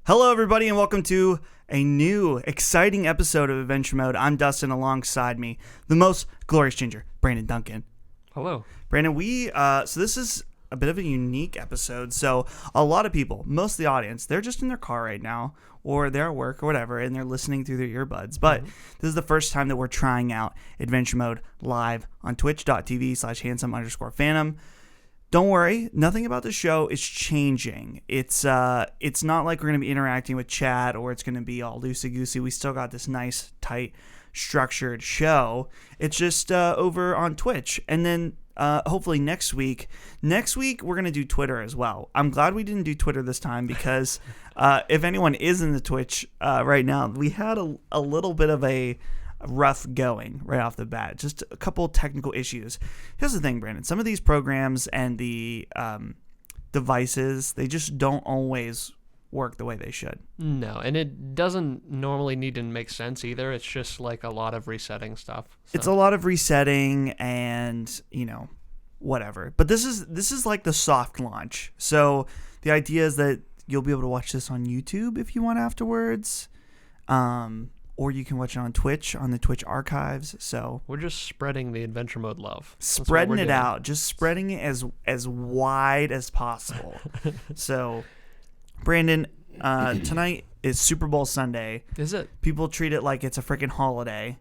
Hello, everybody, and welcome to a new, exciting episode of Adventure Mode. I'm Dustin, alongside me, the most glorious ginger, Brandon Duncan. Hello. Brandon, so this is a bit of a unique episode. So a lot of people, most of the audience, they're just in their car right now, or they're at work or whatever, and they're listening through their earbuds. But this is the first time that we're trying out Adventure Mode live on twitch.tv/handsome_phantom. Don't worry, nothing about the show is changing. It's not like we're going to be interacting with chat or it's going to be all loosey-goosey. We still got this nice, tight, structured show. It's just over on Twitch. And then hopefully next week we're going to do Twitter as well. I'm glad we didn't do Twitter this time because if anyone is in the Twitch right now, we had a little bit of a rough going right off the bat. Just a couple technical issues. Here's the thing, Brandon. Some of these programs and the devices, they just don't always work the way they should. No, and it doesn't normally need to make sense either. It's just like a lot of resetting stuff. So. It's a lot of resetting and, whatever. But this is like the soft launch. So the idea is that you'll be able to watch this on YouTube if you want afterwards. Or you can watch it on Twitch, on the Twitch archives. So we're just spreading the Adventure Mode love. Spreading it out. Just spreading it as wide as possible. So, Brandon, tonight is Super Bowl Sunday. Is it? People treat it like it's a freaking holiday.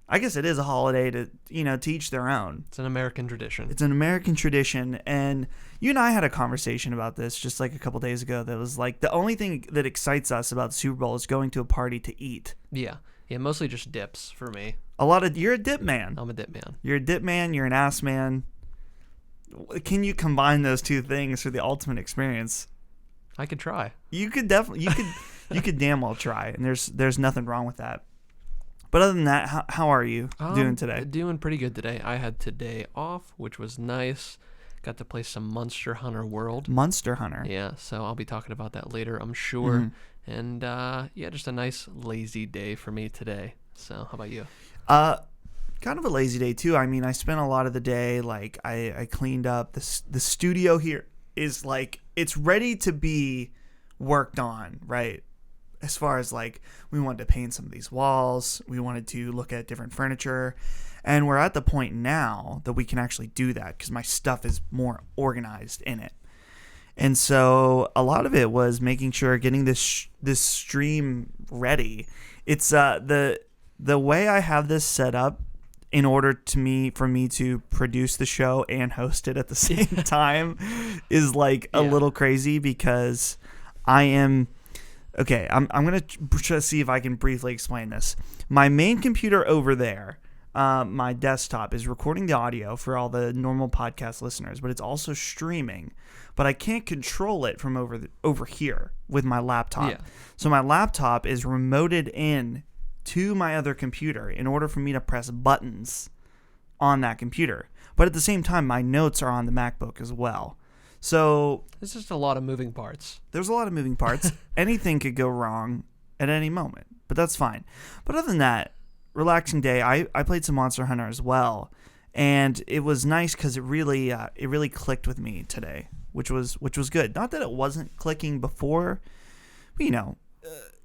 I guess it is a holiday to each their own. It's an American tradition. It's an American tradition. And you and I had a conversation about this just like a couple days ago that was like the only thing that excites us about the Super Bowl is going to a party to eat. Yeah, mostly just dips for me. You're a dip man. I'm a dip man. You're a dip man, you're an ass man. Can you combine those two things for the ultimate experience? I could try. You could definitely, you could damn well try. And there's nothing wrong with that. But other than that, how are you doing today? Doing pretty good today. I had today off, which was nice. Got to play some Monster Hunter World. Monster Hunter. Yeah, so I'll be talking about that later, I'm sure. Mm-hmm. And just a nice lazy day for me today. So how about you? Kind of a lazy day too. I mean, I spent a lot of the day, like I cleaned up. The studio here is like, it's ready to be worked on, right? As far as like, we wanted to paint some of these walls, we wanted to look at different furniture, and we're at the point now that we can actually do that because my stuff is more organized in it. And so a lot of it was making sure getting this stream ready. It's the way I have this set up in order for me to produce the show and host it at the same time is like a little crazy because I am. Okay, I'm going to see if I can briefly explain this. My main computer over there, my desktop, is recording the audio for all the normal podcast listeners, but it's also streaming. But I can't control it from over here with my laptop. Yeah. So my laptop is remoted in to my other computer in order for me to press buttons on that computer. But at the same time, my notes are on the MacBook as well. So it's just a lot of moving parts. There's a lot of moving parts. Anything could go wrong at any moment, but that's fine. But other than that, relaxing day. I played some Monster Hunter as well, and it was nice because it really clicked with me today, which was good. Not that it wasn't clicking before, but you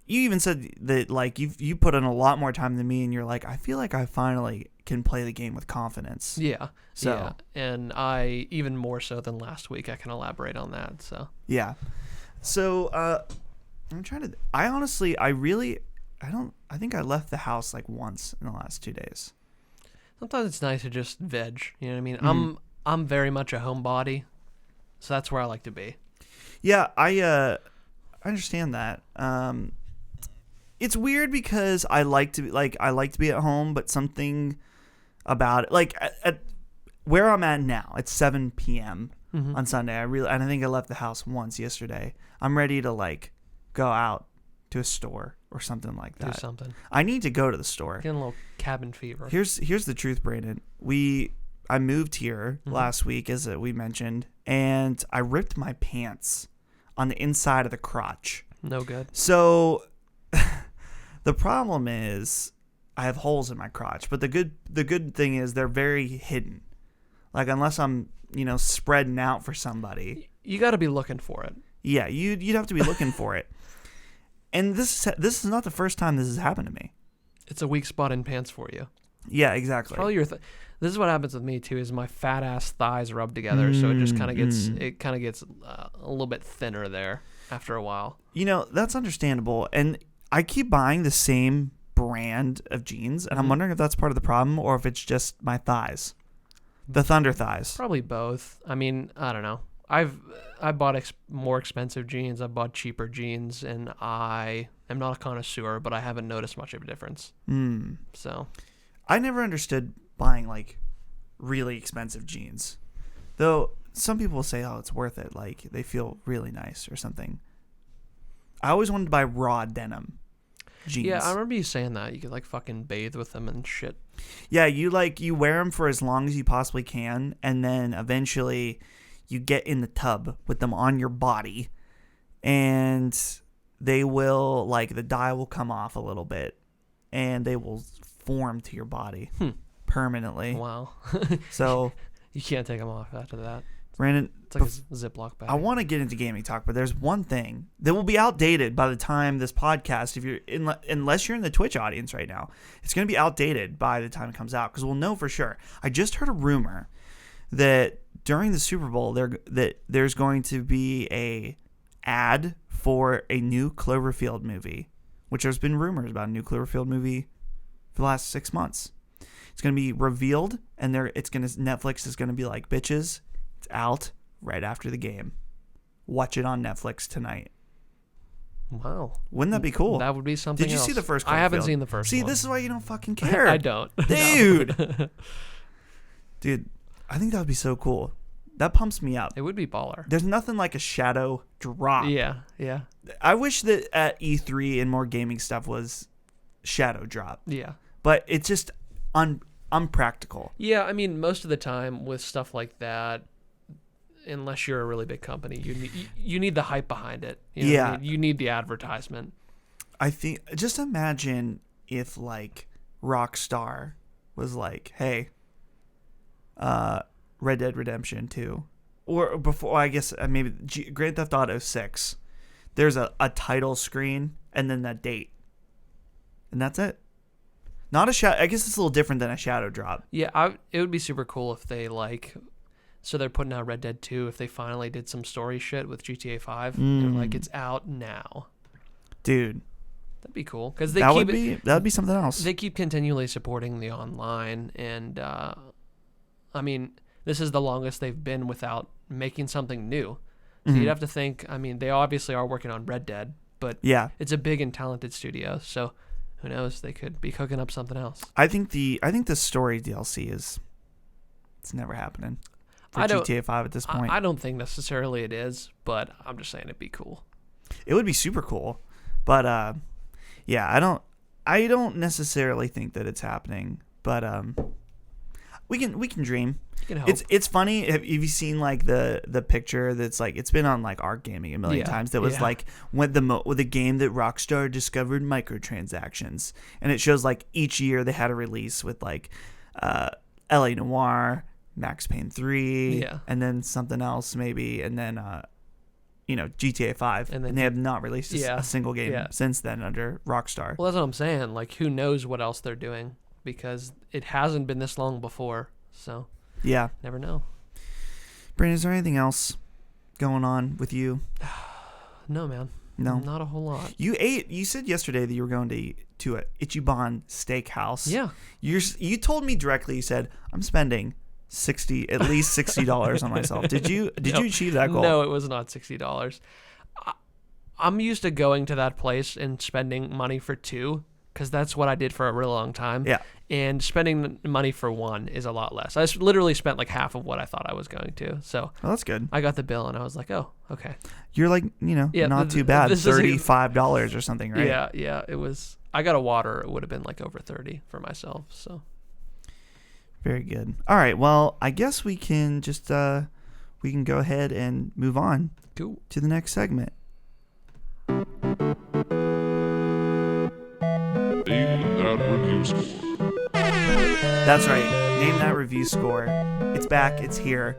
even said that like you put in a lot more time than me, and you're like, I feel like I finally can play the game with confidence. Yeah. And I even more so than last week. I can elaborate on that. So yeah. So I'm trying to. I think I left the house like once in the last 2 days. Sometimes it's nice to just veg. You know what I mean? Mm-hmm. I'm very much a homebody, so that's where I like to be. Yeah, I understand that. It's weird because I like to be at home, but something about it, like at where I'm at now, it's 7 p.m. On Sunday. I think I left the house once yesterday. I'm ready to like go out to a store or something like that. Do something. I need to go to the store. Getting a little cabin fever. Here's the truth, Brandon. I moved here last week, as we mentioned, and I ripped my pants on the inside of the crotch. No good. So the problem is I have holes in my crotch, but the good thing is they're very hidden. Like unless I'm, spreading out for somebody. You got to be looking for it. Yeah, you'd have to be looking for it. And this is not the first time this has happened to me. It's a weak spot in pants for you. Yeah, exactly. Probably this is what happens with me too. Is my fat ass thighs rub together, so it just kind of gets a little bit thinner there after a while. That's understandable. And I keep buying the same brand of jeans, and I'm wondering if that's part of the problem or if it's just my thighs, the Thunder thighs. Probably both. I mean, I don't know. I bought more expensive jeans. I've bought cheaper jeans, and I am not a connoisseur, but I haven't noticed much of a difference. So, I never understood buying like really expensive jeans, though. Some people will say, "Oh, it's worth it. Like they feel really nice or something." I always wanted to buy raw denim jeans. Yeah, I remember you saying that you could like fucking bathe with them and shit. Yeah, you wear them for as long as you possibly can, and then eventually you get in the tub with them on your body, and they will, like, the dye will come off a little bit, and they will form to your body permanently. Wow. So you can't take them off after that. Brandon, it's like a Ziploc bag. I want to get into gaming talk, but there's one thing that will be outdated by the time this podcast, unless you're in the Twitch audience right now, it's going to be outdated by the time it comes out, because we'll know for sure. I just heard a rumor that during the Super Bowl, there's going to be a ad for a new Cloverfield movie, which there's been rumors about a new Cloverfield movie for the last 6 months. It's going to be revealed, and Netflix is going to be like, bitches, it's out right after the game. Watch it on Netflix tonight. Wow. Wouldn't that be cool? That would be something else. Did you see the first Cloverfield? I haven't seen the first one. See, this is why you don't fucking care. I don't. Dude. Dude, I think that would be so cool. That pumps me up. It would be baller. There's nothing like a shadow drop. Yeah. I wish that at E3 and more gaming stuff was shadow drop. Yeah. But it's just unpractical. Yeah, I mean, most of the time with stuff like that, unless you're a really big company, you need the hype behind it. You know what I mean? You need the advertisement. I think, just imagine if like Rockstar was like, hey, Red Dead Redemption 2, or before, I guess maybe Grand Theft Auto 6, there's a title screen and then that date, and that's it. Not a shadow. I guess it's a little different than a shadow drop. Yeah, it would be super cool if they so they're putting out Red Dead 2, if they finally did some story shit with GTA 5. And like, it's out now. Dude. That'd be cool. Because that would be something else. They keep continually supporting the online, and I mean, this is the longest they've been without making something new. So you'd have to think, I mean, they obviously are working on Red Dead, but it's a big and talented studio, so who knows, they could be cooking up something else. I think the story DLC it's never happening for GTA 5 at this point. I don't think necessarily it is, but I'm just saying it'd be cool. It would be super cool, but yeah, I don't necessarily think that it's happening, but we can dream. You can hope. It's funny. Have you seen like the picture that's like, it's been on like Art Gaming a million times, that was like when the game that Rockstar discovered microtransactions, and it shows like each year they had a release with like LA Noire, Max Payne 3, and then something else maybe, and then GTA 5, and they have not released a single game since then under Rockstar. Well, that's what I'm saying. Like, who knows what else they're doing, because it hasn't been this long before. So never know. Brandon, is there anything else going on with you? No, man. No, not a whole lot. You said yesterday that you were going to a Ichiban Steakhouse. Yeah. You told me directly. You said, I'm spending at least $60 on myself. Did you achieve that goal? No, it was not $60. I'm used to going to that place and spending money for two, because that's what I did for a real long time. Yeah. And spending money for one is a lot less. I literally spent like half of what I thought I was going to. So that's good. I got the bill and I was like, oh, okay. You're like, not too bad. $35 or something, right? Yeah. It was. I got a water. It would have been like over 30 for myself. So. Very good. All right. Well, I guess we can just we can go ahead and move on to the next segment. Name that review score. That's right. Name that review score. It's back. It's here.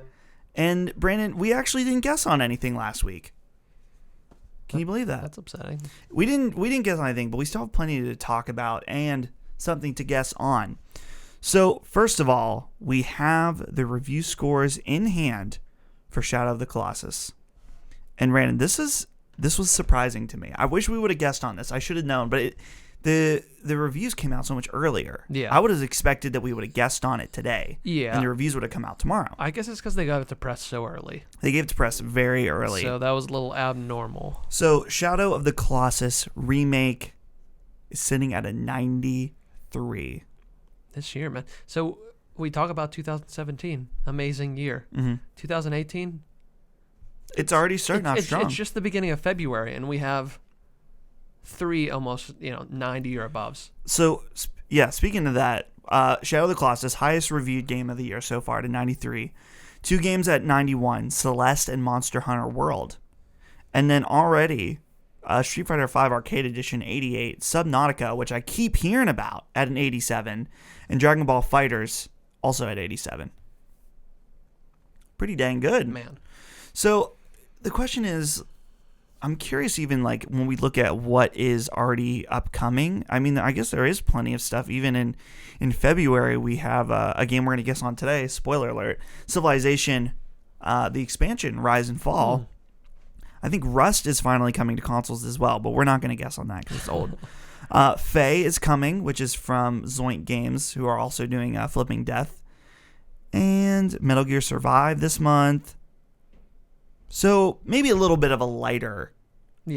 And Brandon, we actually didn't guess on anything last week. Can you believe that? That's upsetting. We didn't guess on anything, but we still have plenty to talk about and something to guess on. So, first of all, we have the review scores in hand for Shadow of the Colossus. And Brandon, this was surprising to me. I wish we would have guessed on this. I should have known, but the reviews came out so much earlier. Yeah. I would have expected that we would have guessed on it today. Yeah. And the reviews would have come out tomorrow. I guess it's because they got it to press so early. They gave it to press very early. So that was a little abnormal. So Shadow of the Colossus remake is sitting at a 93. This year, man. So we talk about 2017. Amazing year. 2018. It's already starting off strong. It's just the beginning of February, and we have 3 almost, 90 or aboves. So, yeah, speaking of that, Shadow of the Colossus, highest reviewed game of the year so far to 93. 2 games at 91, Celeste and Monster Hunter World. And then already, Street Fighter V Arcade Edition 88, Subnautica, which I keep hearing about, at an 87, and Dragon Ball FighterZ also at 87. Pretty dang good. Man. So the question is, I'm curious even like when we look at what is already upcoming. I mean, I guess there is plenty of stuff. Even in February, we have a game we're going to guess on today. Spoiler alert. Civilization, the expansion, Rise and Fall. I think Rust is finally coming to consoles as well, but we're not going to guess on that because it's old. Faye is coming, which is from Zoink Games, who are also doing Flipping Death. And Metal Gear Survive this month. So maybe a little bit of a lighter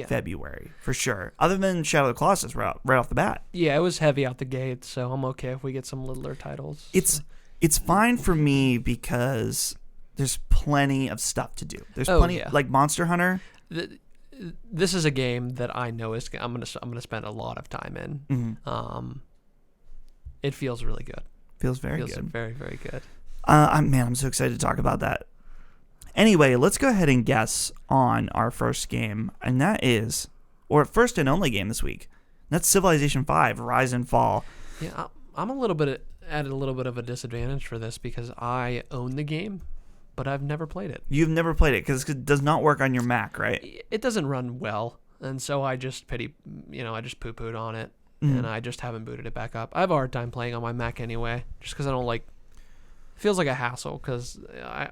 February, for sure. Other than Shadow of the Colossus right off the bat. Yeah, it was heavy out the gate, so I'm okay if we get some littler titles. It's fine for me because there's plenty of stuff to do. There's plenty, like Monster Hunter. This is a game that I know I'm gonna spend a lot of time in. It feels really good. Feels very good. Very, very good. I'm so excited to talk about that. Anyway, let's go ahead and guess on our first game, and that is, or first and only game this week. That's Civilization V, Rise and Fall. Yeah, I'm a little bit at a little bit of a disadvantage for this because I own the game, but I've never played it. You've never played it because it does not work on your Mac, right? It doesn't run well, and so I just I just poo-pooed on it, and I just haven't booted it back up. I have a hard time playing on my Mac anyway, just because I don't like. Feels like a hassle because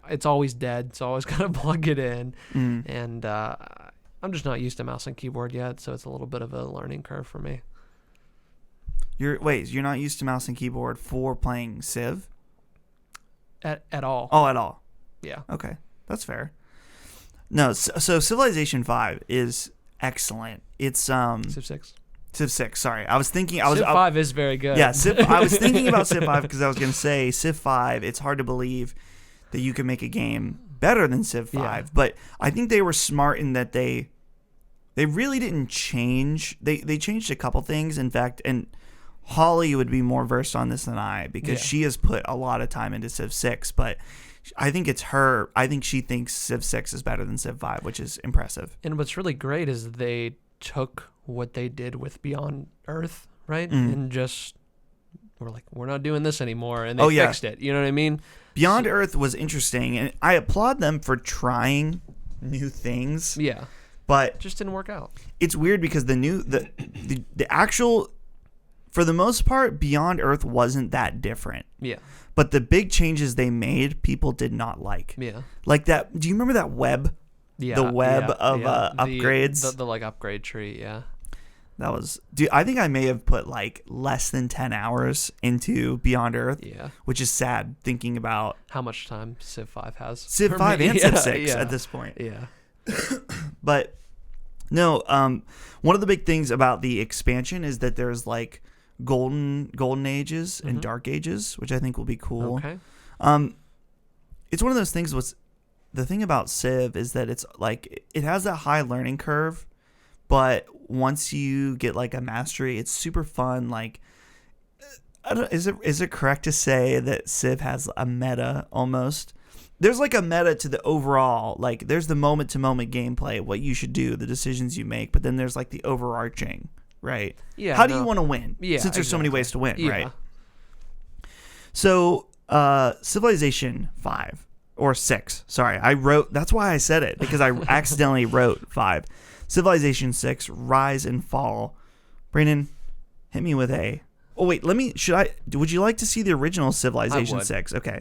it's always dead, so I always gotta plug it in, and I'm just not used to mouse and keyboard yet, so it's a little bit of a learning curve for me. You're not used to mouse and keyboard for playing Civ? At all. Oh, at all. Yeah. Okay, that's fair. No, so Civilization V is excellent. It's Civ 6. Civ 6, sorry. Civ 5 is very good. Yeah, I was thinking about Civ 5 because I was going to say Civ 5, it's hard to believe that you can make a game better than Civ 5. Yeah. But I think they were smart in that they really didn't change. They changed a couple things, in fact, and Holly would be more versed on this than I because she has put a lot of time into Civ 6, but I think she thinks Civ 6 is better than Civ 5, which is impressive. And what's really great is they took what they did with Beyond Earth, right? And just we're not doing this anymore, and they fixed it. You know what I mean? Beyond Earth was interesting, and I applaud them for trying new things. Yeah, but it just didn't work out. It's weird because the actual, for the most part, Beyond Earth wasn't that different. Yeah. But the big changes they made, people did not like. Yeah. Like that. Do you remember that web? Yeah. The web of upgrades. The like upgrade tree. Yeah. That was. Dude, I think I may have put like less than 10 hours into Beyond Earth. Yeah. Which is sad thinking about how much time Civ 5 has. Civ 5 and Civ 6 at this point. Yeah. But no, one of the big things about the expansion is that there's like golden ages and dark ages, which I think will be cool. Okay. It's one of those things. The thing about Civ is that it's like it has that high learning curve, but once you get like a mastery, it's super fun. Like, is it correct to say that Civ has a meta almost? There's like a meta to the overall, like there's the moment to moment gameplay, what you should do, the decisions you make, but then there's like the overarching, right? Yeah. How do you want to win? Yeah. Since there's so many ways to win, yeah. right? So, Civilization 5 or 6. Sorry, that's why I said it because I accidentally wrote 5. Civilization 6, Rise and Fall. Brandon, hit me with a... Oh, wait, would you like to see the original Civilization 6? Okay.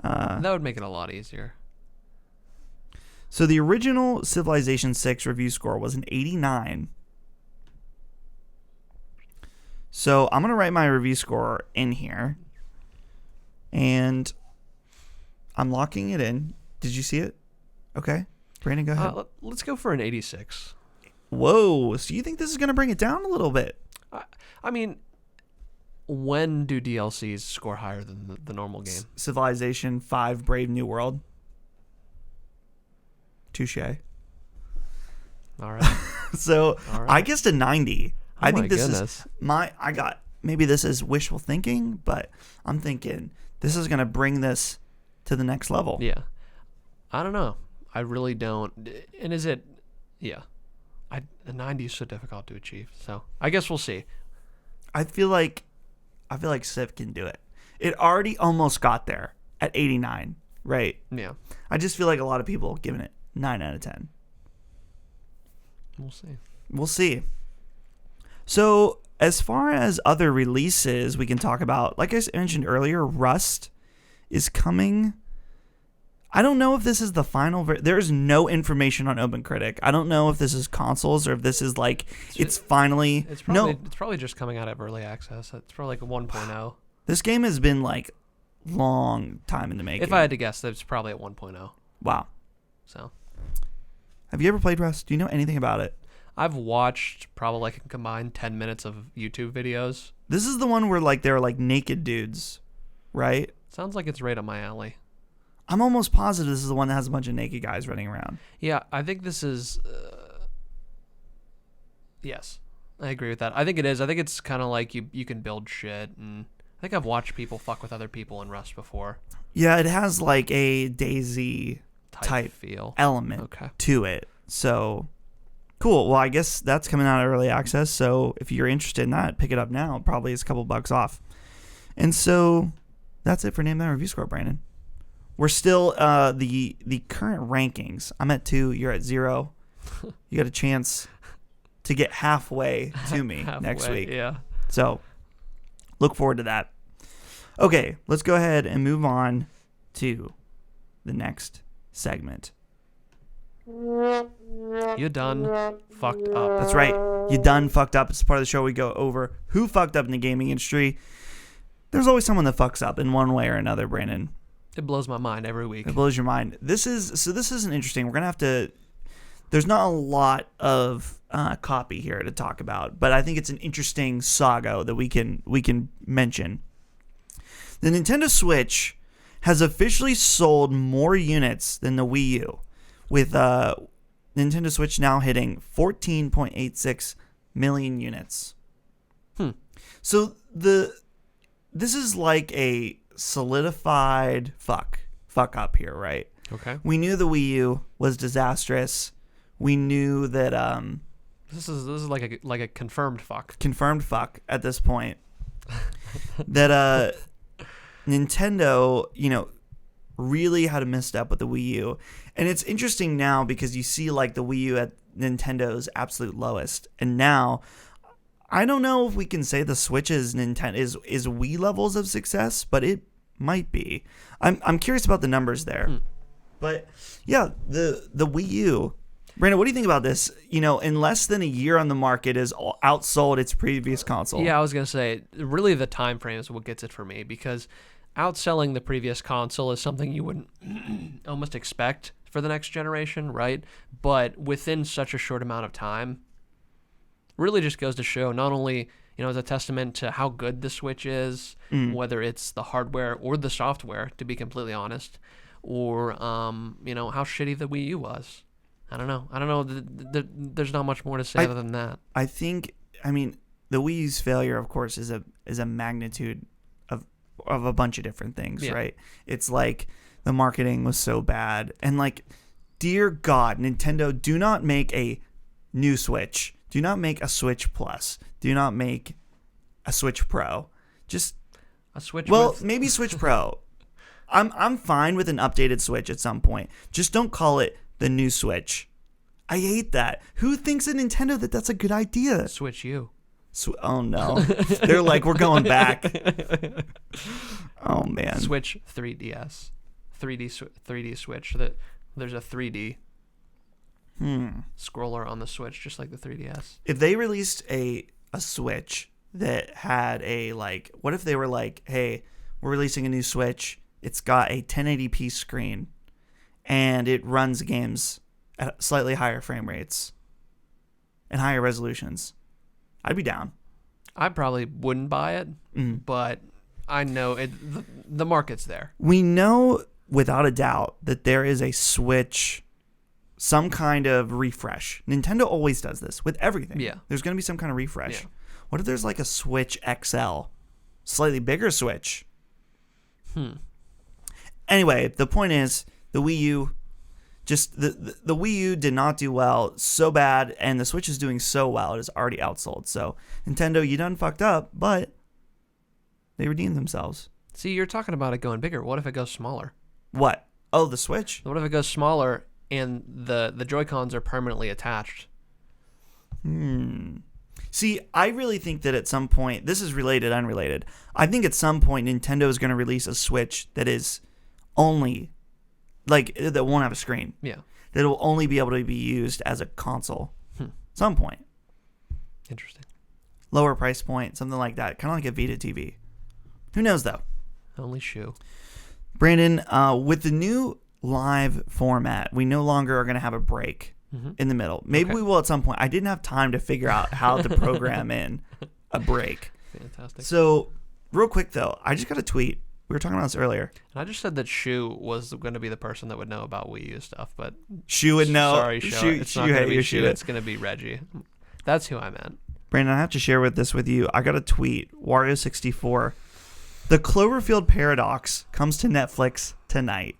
That would make it a lot easier. So the original Civilization 6 review score was an 89. So I'm going to write my review score in here. And I'm locking it in. Did you see it? Okay. Brandon, go ahead. Let's go for an 86. Whoa. So you think this is going to bring it down a little bit? I mean, when do DLCs score higher than the normal game? Civilization 5 Brave New World. Touche. All right. So All right. I guess to 90. I think this goodness. is maybe this is wishful thinking, but I'm thinking this is going to bring this to the next level. Yeah. I don't know. I really don't. And is it? Yeah. A 90 is so difficult to achieve. So I guess we'll see. I feel like Civ can do it. It already almost got there at 89, right? Yeah. I just feel like a lot of people have given it 9 out of 10. We'll see. We'll see. So as far as other releases we can talk about, like I mentioned earlier, Rust is coming. I don't know if this is the final. There's no information on OpenCritic. I don't know if this is consoles or if this is like it's finally. It's probably just coming out of early access. It's probably like a 1.0. This game has been like long time in the making. If I had to guess, it's probably at 1.0. Wow. So, have you ever played Rust? Do you know anything about it? I've watched probably like a combined 10 minutes of YouTube videos. This is the one where like they're like naked dudes, right? Sounds like it's right up my alley. I'm almost positive this is the one that has a bunch of naked guys running around. Yeah, I think this is... yes, I agree with that. I think it is. I think it's kind of like you can build shit, and I think I've watched people fuck with other people in Rust before. Yeah, it has like a DayZ type feel element to it. So, cool. Well, I guess that's coming out of early access, so if you're interested in that, pick it up now. It probably is a couple bucks off. And so, that's it for Name That Review Score, Brandon. We're still the current rankings. I'm at 2. You're at 0. You got a chance to get halfway to me next week. Yeah. So look forward to that. Okay, let's go ahead and move on to the next segment. You done fucked up. That's right. You done fucked up. It's part of the show we go over who fucked up in the gaming industry. There's always someone that fucks up in one way or another, Brandon. It blows my mind every week. It blows your mind. This is an interesting. We're gonna have to. There's not a lot of copy here to talk about, but I think it's an interesting saga that we can mention. The Nintendo Switch has officially sold more units than the Wii U, with Nintendo Switch now hitting 14.86 million units. So this is like a solidified fuck up here, right? Okay. We knew the Wii U was disastrous. We knew that this is like a confirmed fuck. Confirmed fuck at this point. That Nintendo, really had a misstep with the Wii U. And it's interesting now because you see like the Wii U at Nintendo's absolute lowest. And now I don't know if we can say the Switch is Wii levels of success, but it might be. I'm curious about the numbers there. But yeah, the Wii U. Brandon, what do you think about this? In less than a year on the market, is outsold its previous console. Yeah, I was gonna say, really the time frame is what gets it for me, because outselling the previous console is something you wouldn't almost expect for the next generation, right? But within such a short amount of time, really just goes to show not only, as a testament to how good the Switch is, whether it's the hardware or the software, to be completely honest, or, how shitty the Wii U was. I don't know. There's not much more to say other than that. I think, the Wii U's failure, of course, is a magnitude of a bunch of different things, right? It's like the marketing was so bad. And like, dear God, Nintendo, do not make a new Switch. Do not make a Switch Plus. Do not make a Switch Pro. Just a Switch. Maybe Switch Pro. I'm fine with an updated Switch at some point. Just don't call it the new Switch. I hate that. Who thinks at Nintendo that that's a good idea? Switch U. Oh no, they're like, we're going back. Oh man. Switch 3DS, 3D Switch. There's a 3D scroller on the Switch, just like the 3DS. If they released a Switch that had a like, what if they were like, hey, we're releasing a new Switch. It's got a 1080p screen, and it runs games at slightly higher frame rates and higher resolutions. I'd be down. I probably wouldn't buy it, but I know the market's there. We know without a doubt that there is a Switch, some kind of refresh. Nintendo always does this with everything. Yeah. There's going to be some kind of refresh. Yeah. What if there's like a Switch XL? Slightly bigger Switch. Anyway, the point is, the Wii U, just the Wii U did not do well, so bad, and the Switch is doing so well, it is already outsold. So, Nintendo, you done fucked up, but they redeemed themselves. See, you're talking about it going bigger. What if it goes smaller? What? Oh, the Switch? What if it goes smaller and the Joy-Cons are permanently attached? See, I really think that at some point, this is related, unrelated. I think at some point Nintendo is going to release a Switch that is only, like, that won't have a screen. Yeah. That will only be able to be used as a console. Some point. Interesting. Lower price point, something like that. Kind of like a Vita TV. Who knows, though? Only shoe. Brandon, with the new live format, we no longer are going to have a break in the middle. Maybe we will at some point. I didn't have time to figure out how to program in a break. Fantastic. So, real quick, though, I just got a tweet. We were talking about this earlier. And I just said that Shu was going to be the person that would know about Wii U stuff, but Shu would know. Sorry, Shu. It's not going to be Shu. Shu. It's going to be Reggie. That's who I meant. Brandon, I have to share this with you. I got a tweet. Wario64. The Cloverfield Paradox comes to Netflix tonight.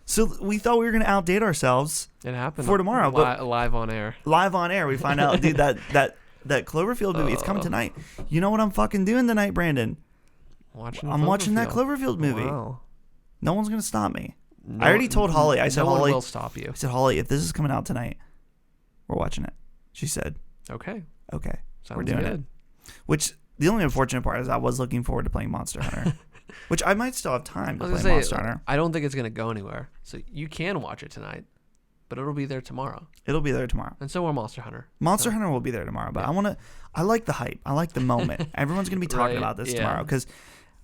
So we thought we were going to outdate ourselves. It happened for tomorrow, but live on air. Live on air, we find out, dude, that Cloverfield movie, it's coming tonight. You know what I'm fucking doing tonight, Brandon? I'm watching that Cloverfield movie. Wow. No one's going to stop me. I already told Holly. I said, no Holly, one will stop you. I said, Holly, if this is coming out tonight, we're watching it. She said, okay. Okay. Sounds we're doing good. it. Which, the only unfortunate part is I was looking forward to playing Monster Hunter. Which I might still have time to play Monster Hunter. I don't think it's going to go anywhere. So you can watch it tonight, but it'll be there tomorrow. It'll be there tomorrow. And so will Monster Hunter. Monster Hunter will be there tomorrow, but I like the hype. I like the moment. Everyone's going to be talking about this tomorrow because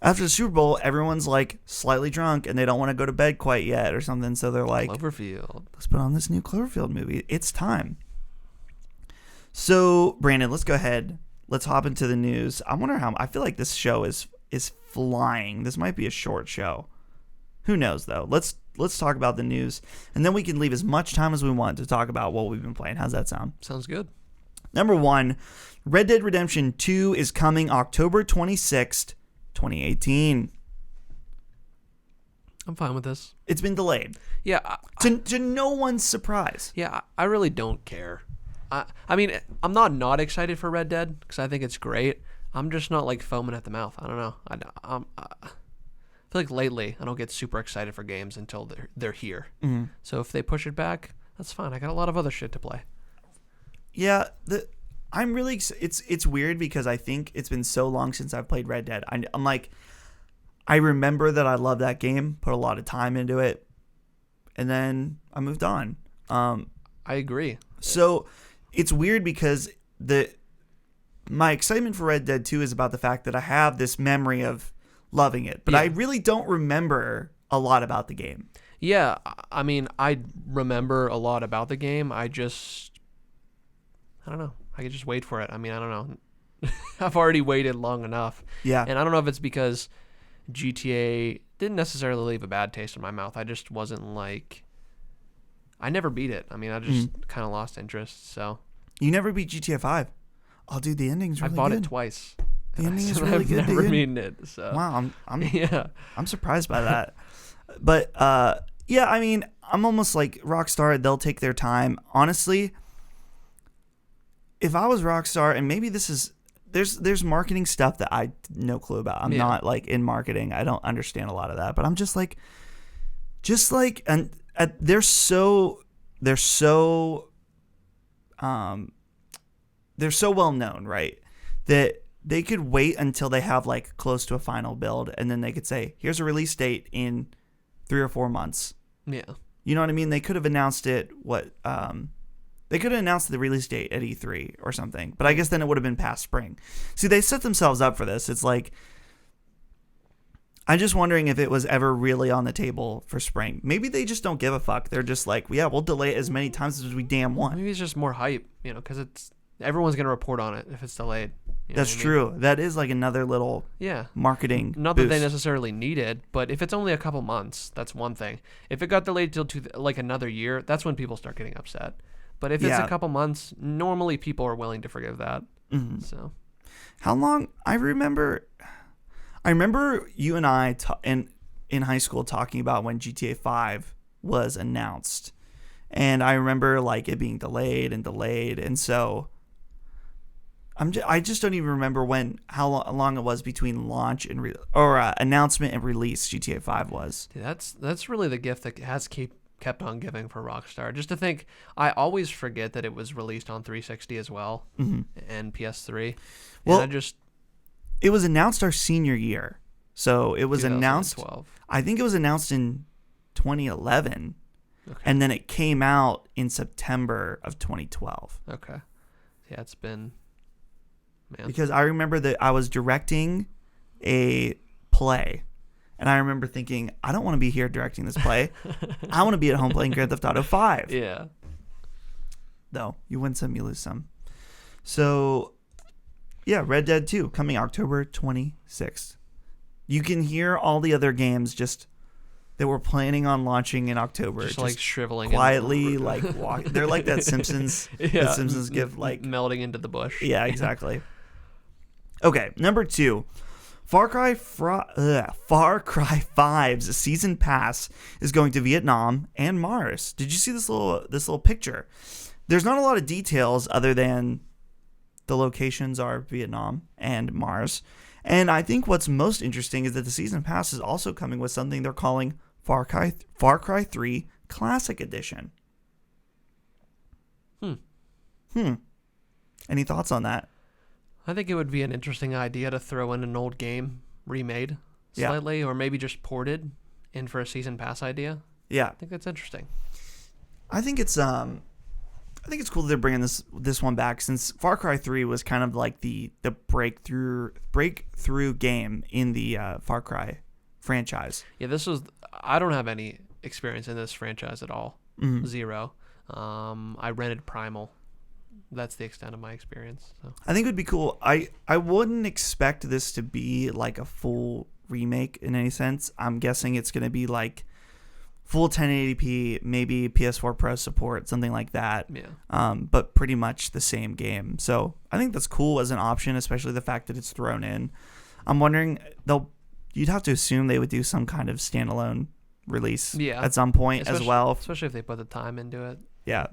after the Super Bowl, everyone's like slightly drunk and they don't want to go to bed quite yet or something. So they're like, Cloverfield. Let's put on this new Cloverfield movie. It's time. So, Brandon, let's go ahead. Let's hop into the news. I feel like this show is flying. This might be a short show. Who knows, though? Let's talk about the news, and then we can leave as much time as we want to talk about what we've been playing. How's that sound? Sounds good. Number 1, Red Dead Redemption 2 is coming October 26th, 2018. I'm fine with this. It's been delayed. Yeah. To no one's surprise. Yeah, I really don't care. I mean, I'm not excited for Red Dead because I think it's great. I'm just not like foaming at the mouth. I don't know. I feel like lately I don't get super excited for games until they're here. Mm-hmm. So if they push it back, that's fine. I got a lot of other shit to play. Yeah, I'm really. It's weird because I think it's been so long since I've played Red Dead. I'm like, I remember that I loved that game, put a lot of time into it, and then I moved on. I agree. So it's weird because my excitement for Red Dead 2 is about the fact that I have this memory of loving it, but I really don't remember a lot about the game. Yeah, I mean, I remember a lot about the game. I don't know. I could just wait for it. I mean, I don't know. I've already waited long enough. Yeah. And I don't know if it's because GTA didn't necessarily leave a bad taste in my mouth. I just wasn't like... I never beat it. I mean, I just kind of lost interest, so... You never beat GTA 5? Oh, dude, the ending's really good. I bought it twice. The ending is really good, I've never beaten it, so... Wow, yeah. I'm surprised by that. But, yeah, I mean, I'm almost like Rockstar, they'll take their time. Honestly, if I was Rockstar, and maybe this is... There's marketing stuff that I no clue about. I'm not, like, in marketing. I don't understand a lot of that. But I'm just like... They're so they're so well known, right? That they could wait until they have like close to a final build, and then they could say, here's a release date in 3 or 4 months. Yeah. You know what I mean? They could have announced it. They could have announced the release date at E3 or something, but I guess then it would have been past spring. See, they set themselves up for this. It's like, I'm just wondering if it was ever really on the table for spring. Maybe they just don't give a fuck. They're just like, yeah, we'll delay it as many times as we damn want. Maybe it's just more hype, because everyone's gonna report on it if it's delayed. That's true. That is like another little marketing Not boost. that they necessarily need it, but if it's only a couple months, that's one thing. If it got delayed till like another year, that's when people start getting upset. But if it's a couple months, normally people are willing to forgive that. Mm-hmm. So, how long? I remember you and I in high school talking about when GTA 5 was announced, and I remember like it being delayed, and so I just don't even remember how long it was between launch and announcement and release. GTA 5 was. Dude, that's really the gift that has kept on giving for Rockstar. Just to think, I always forget that it was released on 360 as well, and PS3. Well, and it was announced our senior year, so it was announced. I think it was announced in 2011, and then it came out in September of 2012. Okay, yeah, it's been. Man. Because I remember that I was directing a play, and I remember thinking, I don't want to be here directing this play. I want to be at home playing Grand Theft Auto 5. Yeah. Though, you win some, you lose some. So, yeah, Red Dead 2 coming October 26th. You can hear all the other games that we're planning on launching in October. Just like shriveling. Quietly, like walking. They're like that Simpsons. That Simpsons gif, like melting into the bush. Yeah, exactly. Okay, number 2. Far Cry 5's season pass is going to Vietnam and Mars. Did you see this little picture? There's not a lot of details other than the locations are Vietnam and Mars. And I think what's most interesting is that the season pass is also coming with something they're calling Far Cry 3 Classic Edition. Any thoughts on that? I think it would be an interesting idea to throw in an old game remade slightly, or maybe just ported in for a season pass idea. Yeah, I think that's interesting. I think it's cool that they're bringing this one back, since Far Cry 3 was kind of like the breakthrough game in the Far Cry franchise. Yeah, I don't have any experience in this franchise at all. Zero. I rented Primal. That's the extent of my experience. So. I think it would be cool. I wouldn't expect this to be like a full remake in any sense. I'm guessing it's going to be like full 1080p, maybe PS4 Pro support, something like that. Yeah. But pretty much the same game. So I think that's cool as an option, especially the fact that it's thrown in. I'm wondering, you'd have to assume they would do some kind of standalone release at some point as well. Especially if they put the time into it. Yeah.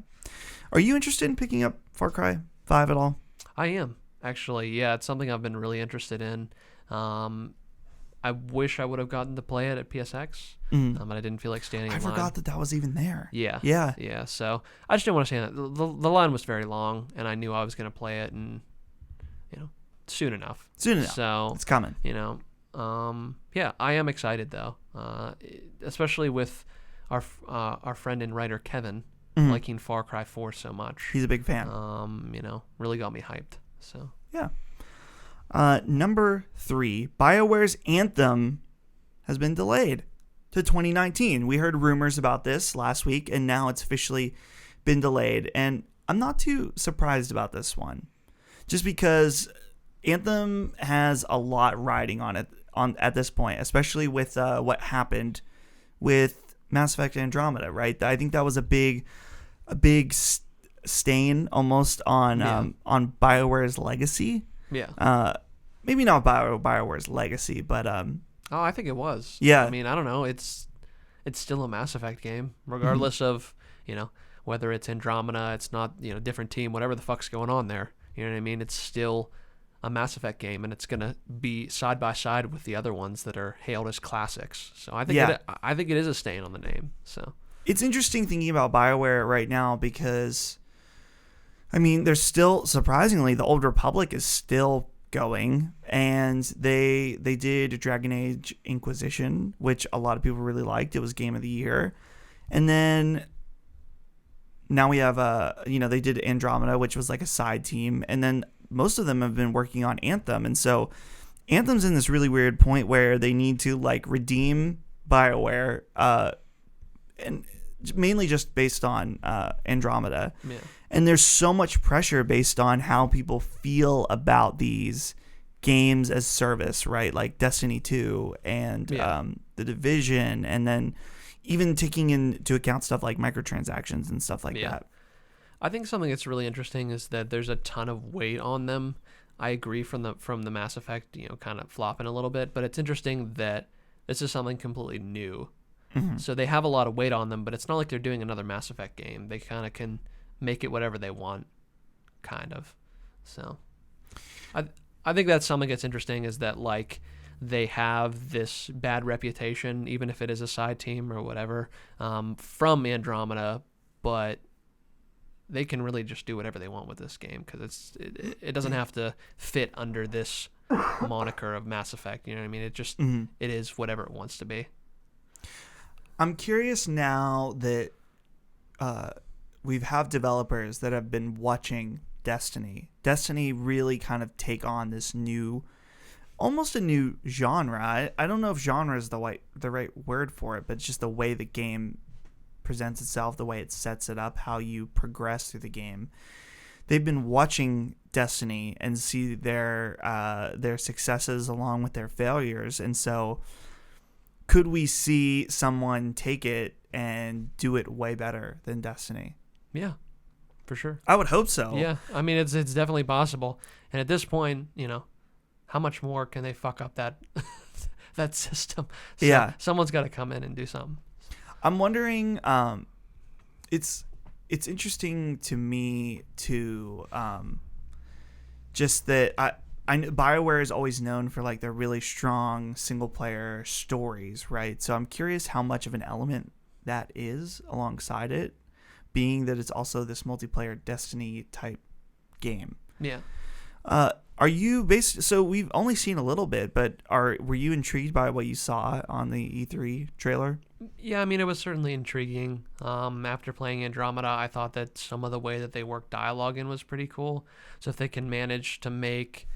Are you interested in picking up Far Cry 5 at all? I am, actually. Yeah, it's something I've been really interested in. I wish I would have gotten to play it at PSX, but I didn't feel like standing in line. I forgot that was even there. Yeah. Yeah. So I just didn't want to stand there. The line was very long, and I knew I was going to play it, and soon enough. So it's coming. Yeah, I am excited though, especially with our friend and writer Kevin liking Far Cry 4 so much. He's a big fan. Really got me hyped. So yeah. Number 3, BioWare's Anthem has been delayed to 2019. We heard rumors about this last week, and now it's officially been delayed. And I'm not too surprised about this one, just because Anthem has a lot riding on it at this point, especially with what happened with Mass Effect Andromeda, right? I think that was a big stain almost on BioWare's legacy. Yeah. Maybe not BioWare's legacy, but I think it was. Yeah. I mean, I don't know. It's still a Mass Effect game, regardless of whether it's Andromeda, it's not different team, whatever the fuck's going on there. You know what I mean? It's still a Mass Effect game, and it's gonna be side by side with the other ones that are hailed as classics. So I think it is a stain on the name. So it's interesting thinking about BioWare right now, because I mean, there's still, surprisingly, the Old Republic is still going, and they did Dragon Age Inquisition, which a lot of people really liked. It was Game of the Year. And then now we have they did Andromeda, which was like a side team, and then most of them have been working on Anthem. And so Anthem's in this really weird point where they need to like redeem BioWare, and mainly just based on Andromeda. Yeah. And there's so much pressure based on how people feel about these games as service, right? Like Destiny 2 and The Division, and then even taking into account stuff like microtransactions and stuff like that. I think something that's really interesting is that there's a ton of weight on them. I agree from the Mass Effect, kind of flopping a little bit, but it's interesting that this is something completely new. Mm-hmm. So they have a lot of weight on them, but it's not like they're doing another Mass Effect game. They kind of can make it whatever they want, kind of. So I think that's something that's interesting, is that like they have this bad reputation, even if it is a side team or whatever, from Andromeda, but they can really just do whatever they want with this game, because it doesn't have to fit under this moniker of Mass Effect. You know what I mean? It just it is whatever it wants to be. I'm curious now that we have developers that have been watching Destiny really kind of take on this new, almost a new genre. I don't know if genre is the right word for it, but it's just the way the game presents itself, the way it sets it up, how you progress through the game. They've been watching Destiny and see their successes along with their failures, and so could we see someone take it and do it way better than Destiny? Yeah, for sure. I would hope so. Yeah, I mean, it's definitely possible. And at this point, how much more can they fuck up that that system? So yeah, someone's got to come in and do something. I'm wondering. It's interesting to me to just that I know BioWare is always known for like their really strong single player stories, right? So I'm curious how much of an element that is alongside it, being that it's also this multiplayer Destiny type game. Yeah. Are you so we've only seen a little bit, but were you intrigued by what you saw on the E3 trailer? Yeah, I mean, it was certainly intriguing. After playing Andromeda, I thought that some of the way that they worked dialogue in was pretty cool. So if they can manage to make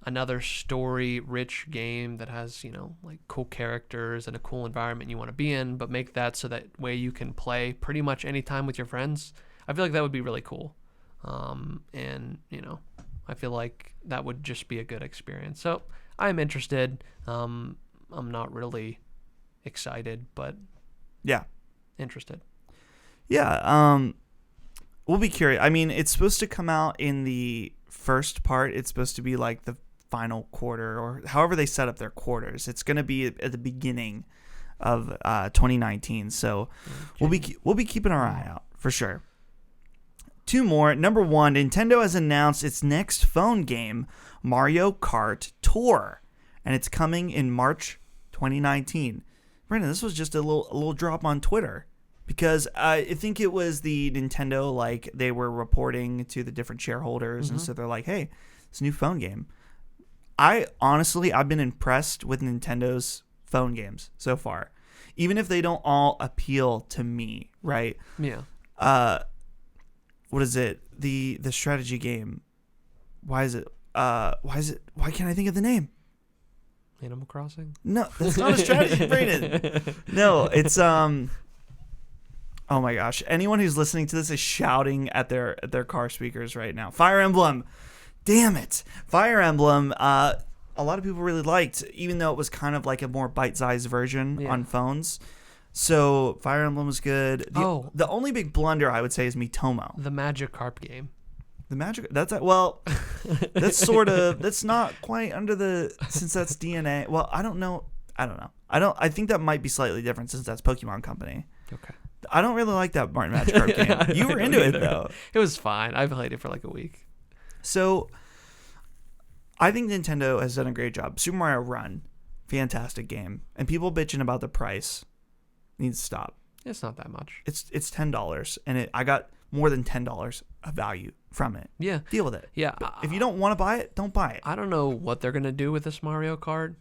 another story-rich game that has, like cool characters and a cool environment you want to be in, but make that so that way you can play pretty much any time with your friends, I feel like that would be really cool. And, I feel like that would just be a good experience. So I'm interested. I'm not really excited, but yeah, interested. Yeah. We'll be curious. I mean, it's supposed to come out in the first part. It's supposed to be like the final quarter, or however they set up their quarters. It's going to be at the beginning of 2019. So we'll be keeping our eye out for sure. Two more. Number one, Nintendo has announced its next phone game, Mario Kart Tour, and it's coming in March 2019. Brandon, this was just a little drop on Twitter, because I think it was the Nintendo, like they were reporting to the different shareholders, and so they're like, hey, it's a new phone game. I've been impressed with Nintendo's phone games so far, even if they don't all appeal to me, right? Yeah. What is it? The strategy game. Why can't I think of the name? Animal Crossing? No, that's not a strategy, Brandon. No, it's oh my gosh. Anyone who's listening to this is shouting at their car speakers right now. Fire Emblem. Damn it. Fire Emblem, a lot of people really liked, even though it was kind of like a more bite-sized version on phones. So Fire Emblem was good. The only big blunder I would say is Miitomo. The Magikarp game. The Magic. That's not quite under the, since that's DNA. Well, I don't know. I think that might be slightly different since that's Pokemon Company. Okay. I don't really like that Martin Magikarp game. You were into it though. It was fine. I played it for like a week. So I think Nintendo has done a great job. Super Mario Run, fantastic game. And people bitching about the price needs to stop. It's not that much. It's $10, and I got more than $10 of value from it. Yeah. Deal with it. Yeah. But if you don't want to buy it, don't buy it. I don't know what they're going to do with this Mario Kart.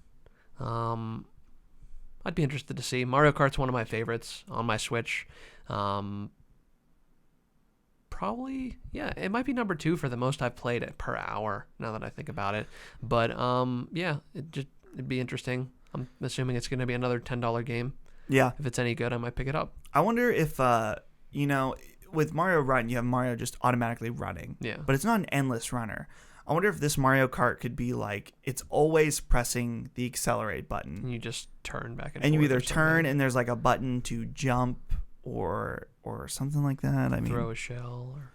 I'd be interested to see. Mario Kart's one of my favorites on my Switch. Probably, yeah, it might be number 2 for the most I've played it per hour, now that I think about it. But, yeah, it'd be interesting. I'm assuming it's going to be another $10 game. Yeah. If it's any good, I might pick it up. I wonder if, with Mario Run, you have Mario just automatically running. Yeah. But it's not an endless runner. I wonder if this Mario Kart could be like, it's always pressing the accelerate button. And you just turn back and forth. And you either or turn something. and there's like a button to jump or something like that. I mean, throw a shell. Or...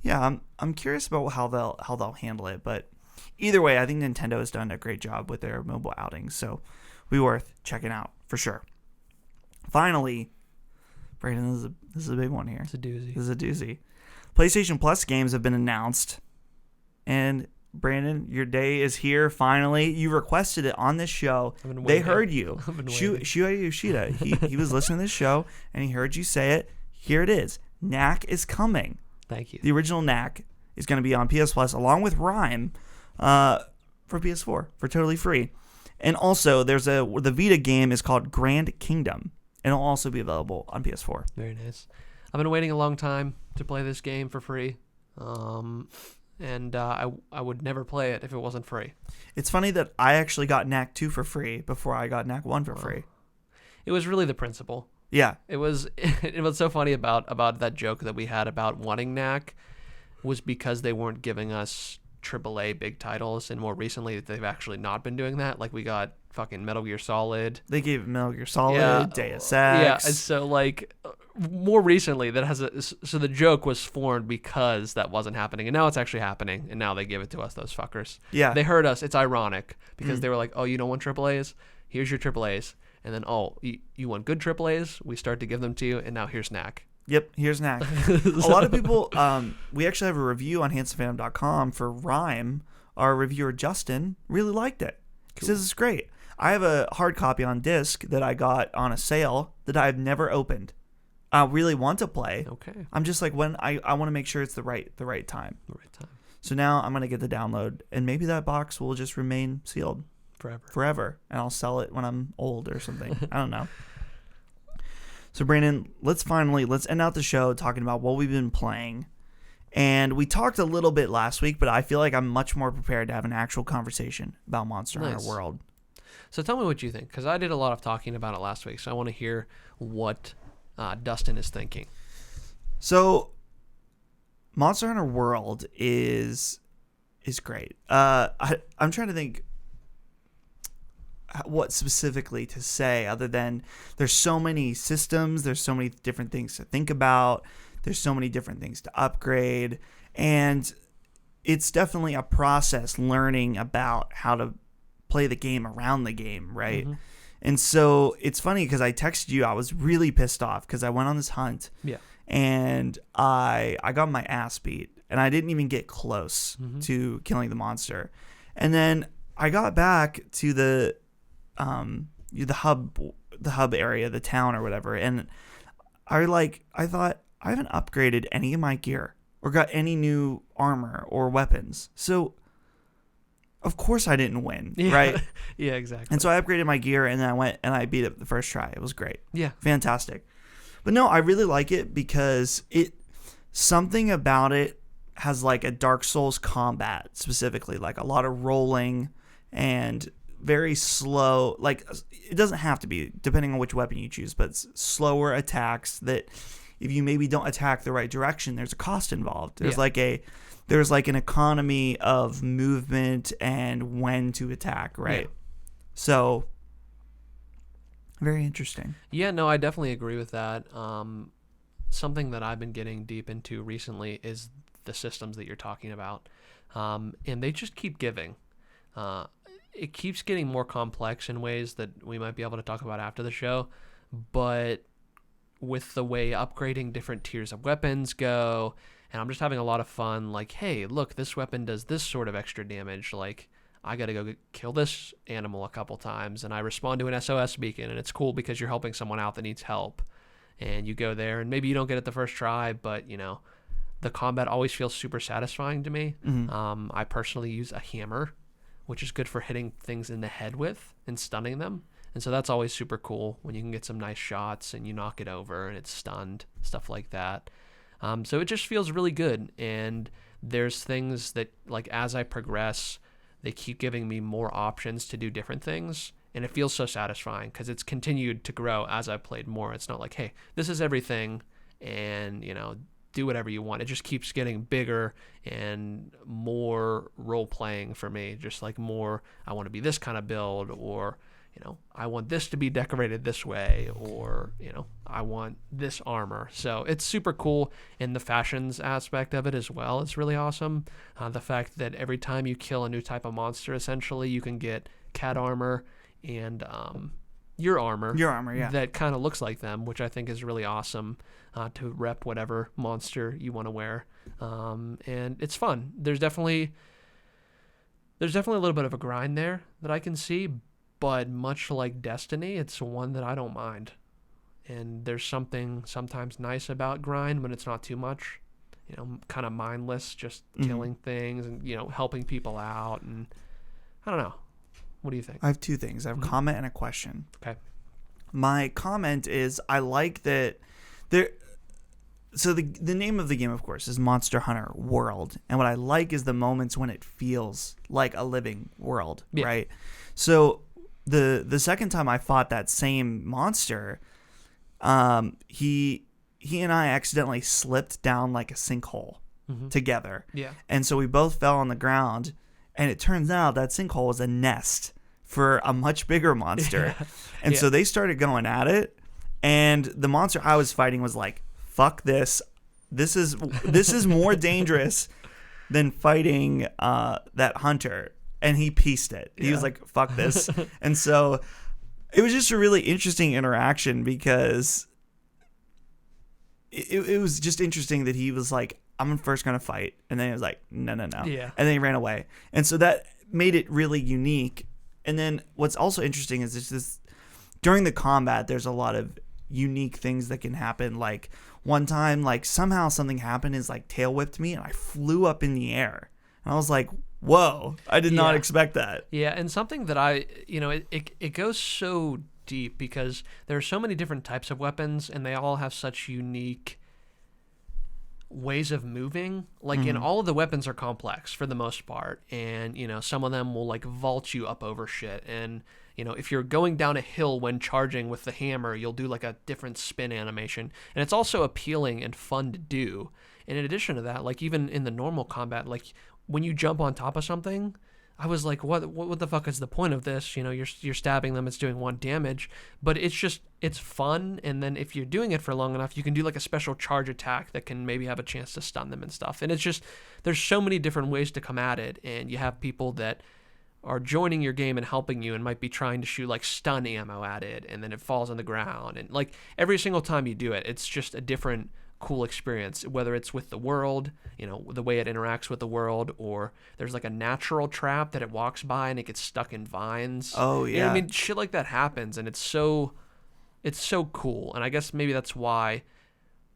Yeah, I'm curious about how they'll handle it. But either way, I think Nintendo has done a great job with their mobile outings. So be worth checking out for sure. Finally, Brandon, this is a big one here. It's a doozy. This is a doozy. PlayStation Plus games have been announced. And Brandon, your day is here finally. You requested it on this show. They heard you. Shuhei Yoshida, he was listening to this show and he heard you say it. Here it is. Knack is coming. Thank you. The original Knack is going to be on PS Plus along with RiME for PS4 for totally free. And also, the Vita game is called Grand Kingdom, and it'll also be available on PS4. Very nice. I've been waiting a long time to play this game for free. And I would never play it if it wasn't free. It's funny that I actually got Knack 2 for free before I got Knack 1 for free. It was really the principle. Yeah. It was so funny about that joke that we had about wanting Knack was because they weren't giving us AAA big titles, and more recently they've actually not been doing that. Like we got fucking Metal Gear Solid. They gave Metal Gear Solid, yeah. Deus Ex. Yeah, and so like more recently so the joke was formed because that wasn't happening, and now it's actually happening, and now they give it to us, those fuckers. Yeah. They heard us. It's ironic because they were like, oh, you don't want AAAs? Here's your AAAs. And then, oh, you want good AAAs? We start to give them to you, and now here's Knack. Yep, here's Knack. A lot of people, we actually have a review on handsomefandom.com for RiME. Our reviewer, Justin, really liked it. He says it's great. I have a hard copy on disc that I got on a sale that I've never opened. I really want to play. Okay. I'm just like, when I want to make sure it's the right time. The right time. So now I'm going to get the download, and maybe that box will just remain sealed. Forever. And I'll sell it when I'm old or something. I don't know. So, Brandon, let's end out the show talking about what we've been playing. And we talked a little bit last week, but I feel like I'm much more prepared to have an actual conversation about Monster Hunter World. So tell me what you think, because I did a lot of talking about it last week, so I want to hear what Dustin is thinking. So, Monster Hunter World is great. I'm trying to think what specifically to say other than there's so many systems, there's so many different things to think about, there's so many different things to upgrade, and it's definitely a process learning about how to play the game around the game, right? Mm-hmm. And so it's funny because I texted you, I was really pissed off because I went on this hunt and I got my ass beat and I didn't even get close to killing the monster. And then I got back to the hub area, the town or whatever, and I thought I haven't upgraded any of my gear or got any new armor or weapons, so of course I didn't win, right? Yeah, exactly. And so I upgraded my gear, and then I went and I beat it the first try. It was great. Yeah, fantastic. But no, I really like it because something about it has like a Dark Souls combat specifically, like a lot of rolling and very slow, like it doesn't have to be depending on which weapon you choose, but slower attacks that if you maybe don't attack the right direction, there's a cost involved. There's like an economy of movement and when to attack, right? Yeah. So very interesting. Yeah, no, I definitely agree with that. Something that I've been getting deep into recently is the systems that you're talking about. And they just keep giving. It keeps getting more complex in ways that we might be able to talk about after the show, but with the way upgrading different tiers of weapons go, and I'm just having a lot of fun, like, hey, look, this weapon does this sort of extra damage, like, I gotta go kill this animal a couple times, and I respond to an SOS beacon, and it's cool because you're helping someone out that needs help, and you go there, and maybe you don't get it the first try, but, you know, the combat always feels super satisfying to me. Mm-hmm. I personally use a hammer, which is good for hitting things in the head with and stunning them. And so that's always super cool when you can get some nice shots and you knock it over and it's stunned, stuff like that. So it just feels really good. And there's things that, like, as I progress, they keep giving me more options to do different things. And it feels so satisfying because it's continued to grow as I've played more. It's not like, hey, this is everything and, do whatever you want. It just keeps getting bigger and more role playing for me. Just like more, I want to be this kind of build, or I want this to be decorated this way, or I want this armor. So it's super cool. And the fashions aspect of it as well, it's really awesome. The fact that every time you kill a new type of monster, essentially you can get cat armor and your armor, yeah, that kind of looks like them, which I think is really awesome, to rep whatever monster you want to wear. And it's fun. There's definitely a little bit of a grind there that I can see, but much like Destiny, it's one that I don't mind. And there's something sometimes nice about grind when it's not too much, kind of mindless, just killing things and, helping people out. And I don't know. What do you think? I have two things. I have a comment and a question. Okay. My comment is, I like that there. So the name of the game, of course, is Monster Hunter World, and what I like is the moments when it feels like a living world, right? So the second time I fought that same monster, he and I accidentally slipped down like a sinkhole together, and so we both fell on the ground. And it turns out that sinkhole was a nest for a much bigger monster. And so they started going at it. And the monster I was fighting was like, fuck this. This is more dangerous than fighting that hunter. And he pieced it. He was like, fuck this. And so it was just a really interesting interaction because it was just interesting that he was like, I'm first going to fight. And then he was like, no. Yeah. And then he ran away. And so that made it really unique. And then what's also interesting is this during the combat, there's a lot of unique things that can happen. Like one time, like somehow something happened, is like tail whipped me and I flew up in the air. And I was like, whoa, I did not expect that. Yeah. And something that it goes so deep because there are so many different types of weapons and they all have such unique ways of moving. Like in all of the weapons are complex for the most part, and some of them will like vault you up over shit, and if you're going down a hill when charging with the hammer, you'll do like a different spin animation, and it's also appealing and fun to do. And in addition to that, like even in the normal combat, like when you jump on top of something, I was like, what the fuck is the point of this? You're stabbing them, it's doing 1 damage, but it's fun. And then if you're doing it for long enough, you can do like a special charge attack that can maybe have a chance to stun them and stuff. And it's just, there's so many different ways to come at it. And you have people that are joining your game and helping you and might be trying to shoot like stun ammo at it, and then it falls on the ground. And like every single time you do it, it's just a different cool experience, whether it's with the world, the way it interacts with the world, or there's like a natural trap that it walks by and it gets stuck in vines. Oh yeah. I mean, shit like that happens, and it's so cool. And I guess maybe that's why,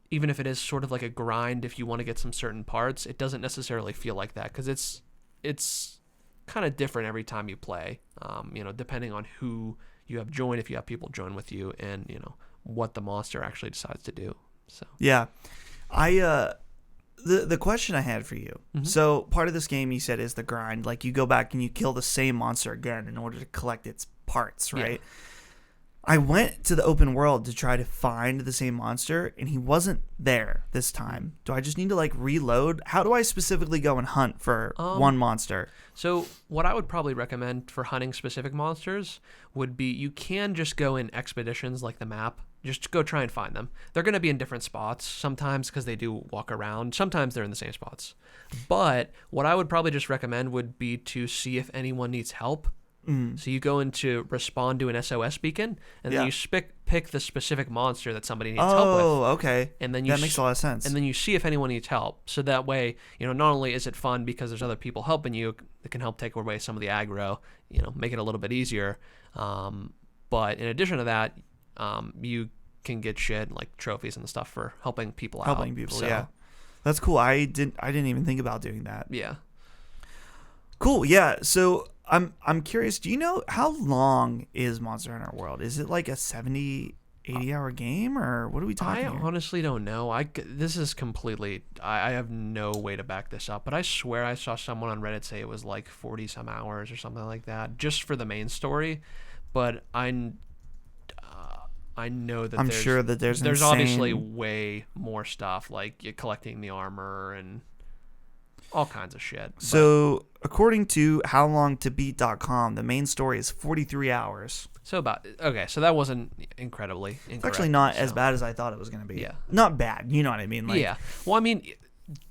even if it is sort of like a grind, if you want to get some certain parts, it doesn't necessarily feel like that, because it's kind of different every time you play, depending on who you have joined, if you have people join with you, and what the monster actually decides to do. So yeah, the question I had for you. So part of this game you said is the grind. Like you go back and you kill the same monster again in order to collect its parts, right? Yeah. I went to the open world to try to find the same monster, and he wasn't there this time. Do I just need to like reload? How do I specifically go and hunt for one monster? So what I would probably recommend for hunting specific monsters would be, you can just go in expeditions like the map. Just go try and find them. They're going to be in different spots sometimes because they do walk around. Sometimes they're in the same spots. But what I would probably just recommend would be to see if anyone needs help. So you go into respond to an SOS beacon, and then you pick the specific monster that somebody needs help with. Oh, okay. And then that makes a lot of sense. And then you see if anyone needs help. So that way, not only is it fun because there's other people helping you that can help take away some of the aggro, make it a little bit easier. But in addition to that, you can get shit like trophies and stuff for helping people out. Helping people, yeah. That's cool. I didn't even think about doing that. Yeah. Cool. Yeah. So I'm curious. Do you know how long is Monster Hunter World? Is it like a 70, 80-hour game, or what are we talking I here? honestly don't know. This is completely. I have no way to back this up, but I swear I saw someone on Reddit say it was like 40 some hours or something like that, just for the main story. But I know that I'm sure that there's obviously insane- way more stuff, like you're collecting the armor and all kinds of shit. So according to howlongtobeat.com, the main story is 43 hours. So that wasn't incredibly incorrect. It's actually not as bad as I thought it was going to be. Yeah. Not bad. You know what I mean? Like, yeah. Well, I mean,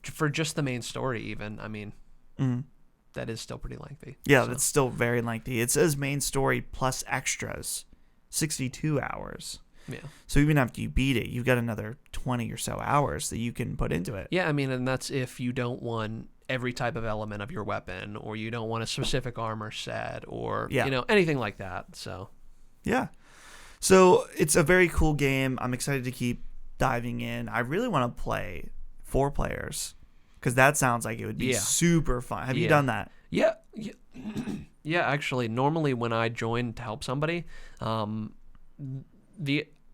for just the main story, even, I mean, that is still pretty lengthy. Yeah, so. that's still very lengthy. It says main story plus extras, 62 hours. Yeah. So even after you beat it, you've got another 20 or so hours that you can put into it. Yeah, I mean, and that's if you don't want every type of element of your weapon, or you don't want a specific armor set, or, anything like that, so... Yeah. So it's a very cool game. I'm excited to keep diving in. I really want to play 4 players because that sounds like it would be super fun. Have you done that? Yeah. Yeah, actually, normally when I join to help somebody, I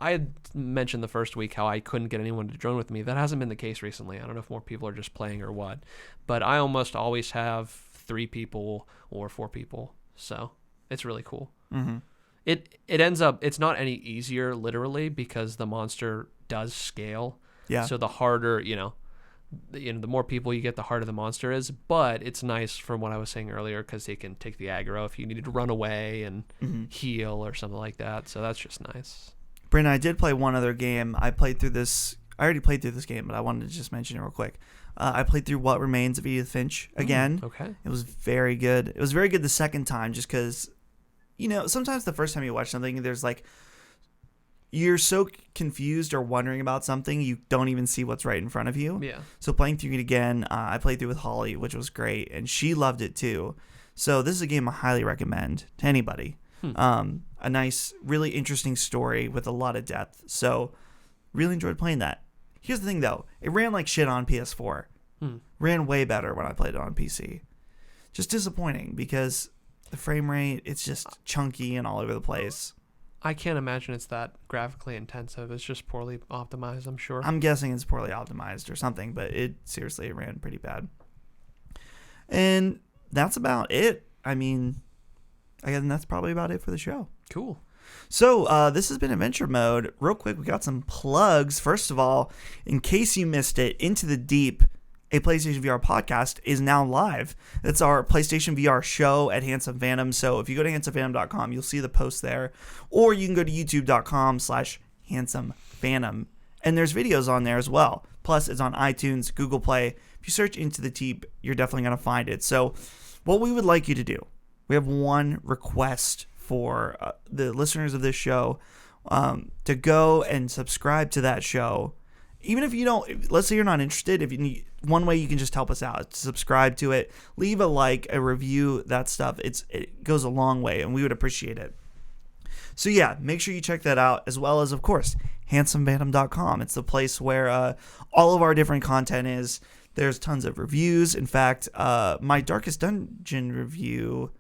had mentioned the first week how I couldn't get anyone to join with me. That hasn't been the case recently. I don't know if more people are just playing or what. But I almost always have 3 people or 4 people. So it's really cool. Mm-hmm. It ends up, it's not any easier literally because the monster does scale. Yeah. So the harder, the more people you get, the harder the monster is. But it's nice from what I was saying earlier because they can take the aggro if you needed to run away and heal or something like that. So that's just nice. Brandon, I did play one other game. I already played through this game, but I wanted to just mention it real quick. I played through What Remains of Edith Finch again. Okay. It was very good. It was very good the second time just because, sometimes the first time you watch something, there's like, you're so confused or wondering about something, you don't even see what's right in front of you. Yeah. So playing through it again, I played through with Holly, which was great, and she loved it too. So this is a game I highly recommend to anybody. A nice, really interesting story with a lot of depth. So really enjoyed playing that. Here's the thing, though. It ran like shit on PS4. Ran way better when I played it on PC. Just disappointing because the frame rate, it's just chunky and all over the place. I can't imagine it's that graphically intensive. It's just poorly optimized, I'm sure. I'm guessing it's poorly optimized or something, but it ran pretty bad. And that's about it. I mean, again, that's probably about it for the show. Cool. So this has been Adventure Mode. Real quick, we got some plugs. First of all, in case you missed it, Into the Deep, a PlayStation VR podcast, is now live. It's our PlayStation VR show at Handsome Phantom. So if you go to handsomephantom.com, you'll see the post there. Or you can go to youtube.com/handsomephantom. And there's videos on there as well. Plus, it's on iTunes, Google Play. If you search Into the Deep, you're definitely going to find it. So what we would like you to do, we have one request for the listeners of this show to go and subscribe to that show. Even if you don't, let's say you're not interested, if you need, one way you can just help us out, subscribe to it, leave a like, a review, that stuff. It goes a long way, and we would appreciate it. So yeah, make sure you check that out, as well as, of course, handsomephantom.com. It's the place where all of our different content is. There's tons of reviews. In fact, my Darkest Dungeon review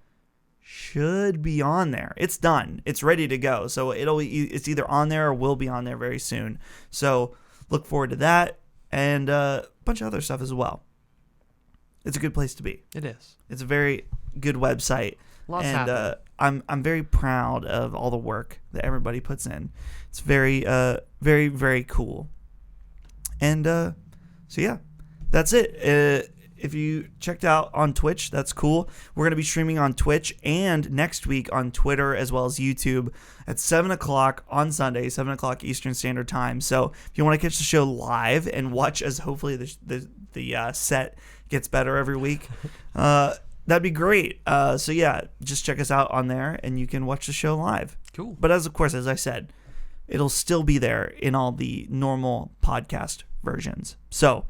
should be on there. It's done. It's ready to go. So it's either on there or will be on there very soon. So look forward to that and a bunch of other stuff as well. It's a good place to be. It is. It's a very good website. Lots happening. I'm very proud of all the work that everybody puts in. It's very very, very cool. And so yeah, that's it. If you checked out on Twitch, that's cool. We're going to be streaming on Twitch and next week on Twitter as well as YouTube at 7 o'clock on Sunday, 7 o'clock Eastern Standard Time. So if you want to catch the show live and watch as hopefully the set gets better every week, that'd be great. So yeah, just check us out on there and you can watch the show live. Cool. But as I said, it'll still be there in all the normal podcast versions. So,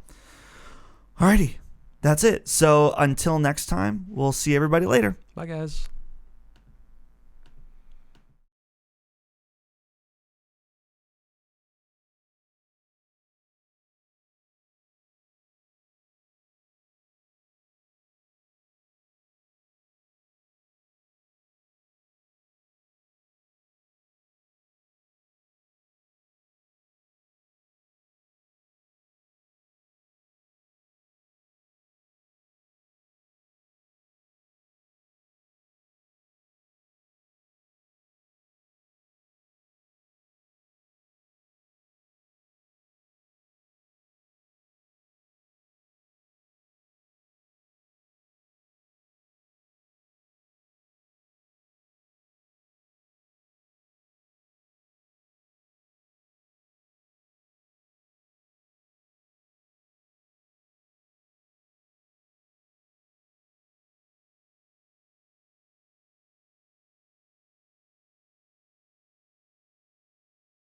alrighty. That's it. So until next time, we'll see everybody later. Bye, guys.